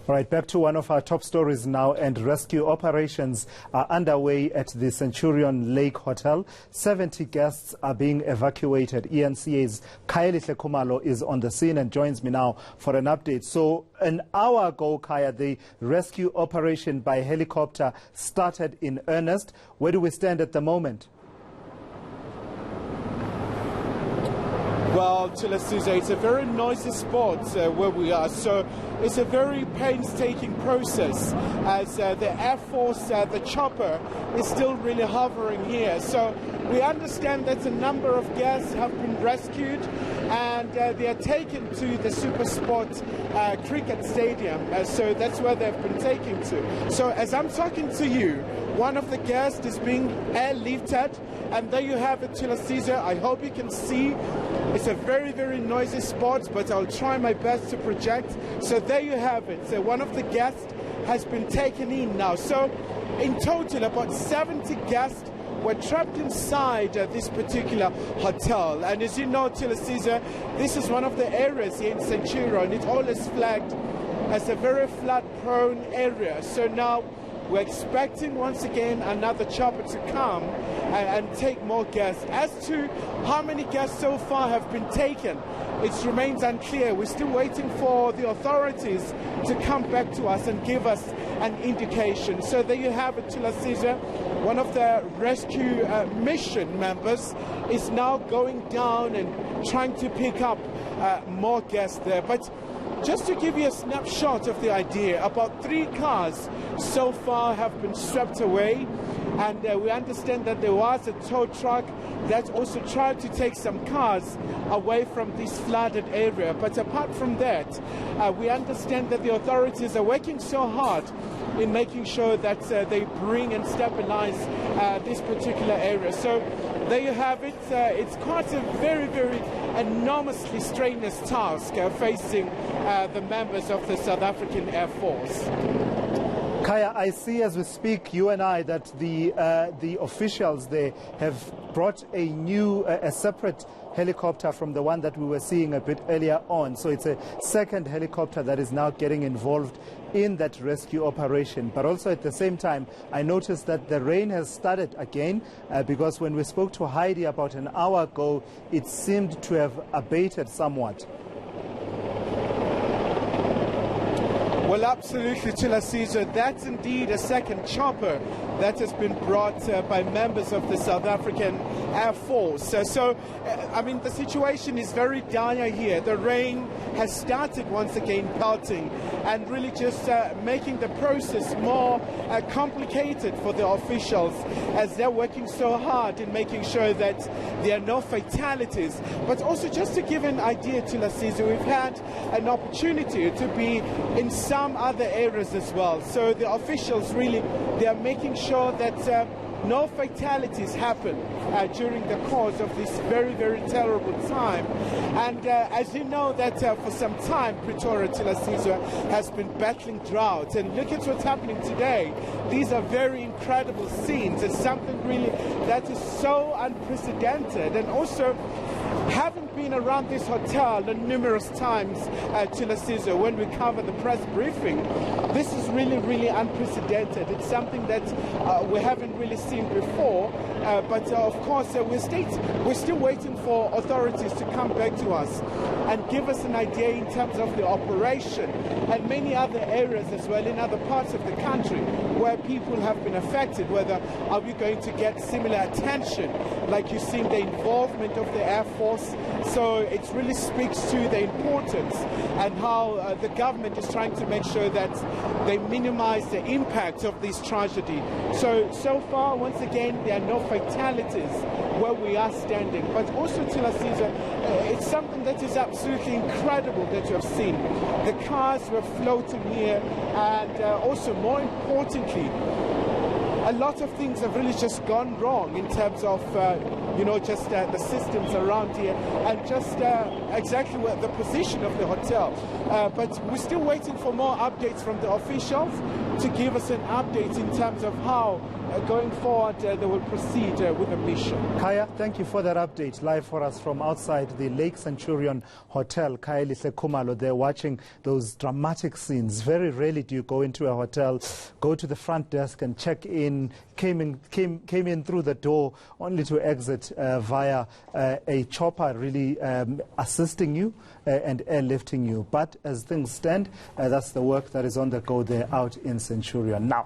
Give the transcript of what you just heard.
All right, back to one of our top stories now, and rescue operations are underway at the Centurion Lake Hotel. 70 guests are being evacuated. ENCA's Kaelihle Khumalo is on the scene and joins me now for an update. So an hour ago, Kaya, the rescue operation by helicopter started in earnest. Where do we stand at the moment? Well, Tilasiza, it's a very noisy spot where we are, so it's a very painstaking process as the Air Force, the chopper, is still really hovering here. So we understand that a number of guests have been rescued and they are taken to the Super Sport cricket stadium, so that's where they've been taken to. So as I'm talking to you, one of the guests is being airlifted, and there you have it, Tilasiza. I hope you can see. It's a very, very noisy spot, but I'll try my best to project. So there you have it. So one of the guests has been taken in now. So in total, about 70 guests were trapped inside this particular hotel. And as you know, Tilasiza, this is one of the areas here in Centurion. It's always flagged as a very flood-prone area. So now we're expecting once again another chopper to come and take more guests. As to how many guests so far have been taken, it remains unclear. We're still waiting for the authorities to come back to us and give us an indication. So there you have it, Tilasiza. One of the rescue mission members is now going down and trying to pick up more guests there. But just to give you a snapshot of the idea, about 3 cars so far have been swept away, and we understand that there was a tow truck that also tried to take some cars away from this flooded area. But apart from that, we understand that the authorities are working so hard in making sure that they bring and stabilize this particular area. So there you have it. It's quite a very, very enormously strenuous task facing the members of the South African Air Force. Kaya, I see as we speak, you and I, that the officials there have brought a separate helicopter from the one that we were seeing a bit earlier on. So it's a second helicopter that is now getting involved in that rescue operation. But also at the same time, I noticed that the rain has started again because when we spoke to Heidi about an hour ago, it seemed to have abated somewhat. Well, absolutely, Tilasiza. That's indeed a second chopper that has been brought by members of the South African Air Force. I mean, the situation is very dire here. The rain has started once again pelting and really just making the process more complicated for the officials as they're working so hard in making sure that there are no fatalities. But also, just to give an idea, Tilasiza, we've had an opportunity to be in some other areas as well. So the officials really, they are making sure that no fatalities happen during the course of this very, very terrible time. And as you know that for some time, Pretoria, Tilasiza, has been battling drought. And look at what's happening today. These are very incredible scenes. It's something really that is so unprecedented. And also, having been around this hotel numerous times, Tilasiza, when we cover the press briefing, this is really, really unprecedented. It's something that we haven't really seen before, but of course we're still waiting for authorities to come back to us and give us an idea in terms of the operation and many other areas as well in other parts of the country where people have been affected. Whether are we going to get similar attention like you're seeing the involvement of the Air Force? So it really speaks to the importance and how the government is trying to make sure that they minimize the impact of this tragedy. So far, once again, there are no fatalities where we are standing. But also, Tilasiza, it's something that is absolutely incredible that you have seen. The cars were floating here, and also, more importantly, a lot of things have really just gone wrong in terms of, just the systems around here and just exactly where the position of the hotel. But we're still waiting for more updates from the officials to give us an update in terms of how going forward, they will proceed with the mission. Kaya, thank you for that update. Live for us from outside the Lake Centurion Hotel. Kaya Lihle Kumalo, they're watching those dramatic scenes. Very rarely do you go into a hotel, go to the front desk and check in, came in through the door only to exit via a chopper really assisting you and airlifting you. But as things stand, that's the work that is on the go there out in Centurion. Now,